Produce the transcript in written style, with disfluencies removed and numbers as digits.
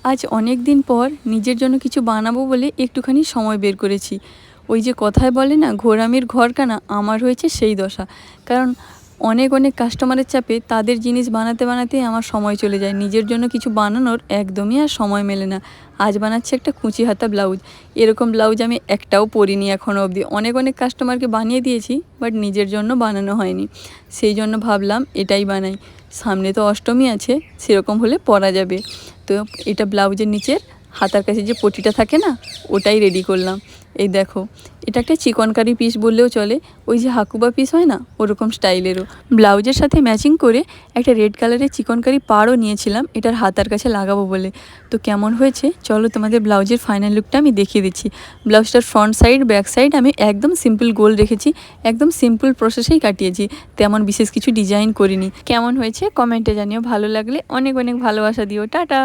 আজ অনেক দিন পর নিজের জন্য কিছু বানাবো বলে একটুখানি সময় বের করেছি। ওই যে কথায় বলে না, ঘোরামির ঘরকানা, আমার হয়েছে সেই দশা। কারণ অনেক অনেক কাস্টমারের চাপে তাদের জিনিস বানাতে বানাতেই আমার সময় চলে যায়। নিজের জন্য কিছু বানানোর একদমই আর সময় মেলে না। আজ বানাচ্ছি একটা কুঁচি হাতা ব্লাউজ। এরকম ব্লাউজ আমি একটাও পরিনি এখনও অবধি। অনেক অনেক কাস্টমারকে বানিয়ে দিয়েছি, বাট নিজের জন্য বানানো হয়নি। সেই জন্য ভাবলাম এটাই বানাই। সামনে তো অষ্টমী আছে, সেরকম হলে পরা যাবে। তো এটা ব্লাউজের নিচের হাতার কাছে যে পটিটা থাকে না, ওটাই রেডি করলাম। এই দেখো, এটা একটা চিকনকারি পিস বললেও চলে। ওই যে হাকুবা পিস হয় না, ওরকম স্টাইলেরও। ব্লাউজের সাথে ম্যাচিং করে একটা রেড কালারের চিকনকারি পাড়ও নিয়েছিলাম এটার হাতার কাছে লাগাবো বলে। তো কেমন হয়েছে চলো তোমাদের ব্লাউজের ফাইনাল লুকটা আমি দেখিয়ে দিচ্ছি। ব্লাউজটার ফ্রন্ট সাইড ব্যাক সাইড আমি একদম সিম্পল গোল রেখেছি, একদম সিম্পল প্রসেসেই কাটিয়েছি, তেমন বিশেষ কিছু ডিজাইন করিনি। কেমন হয়েছে কমেন্টে জানিও, ভালো লাগলে অনেক অনেক ভালোবাসা দিও। টাটা।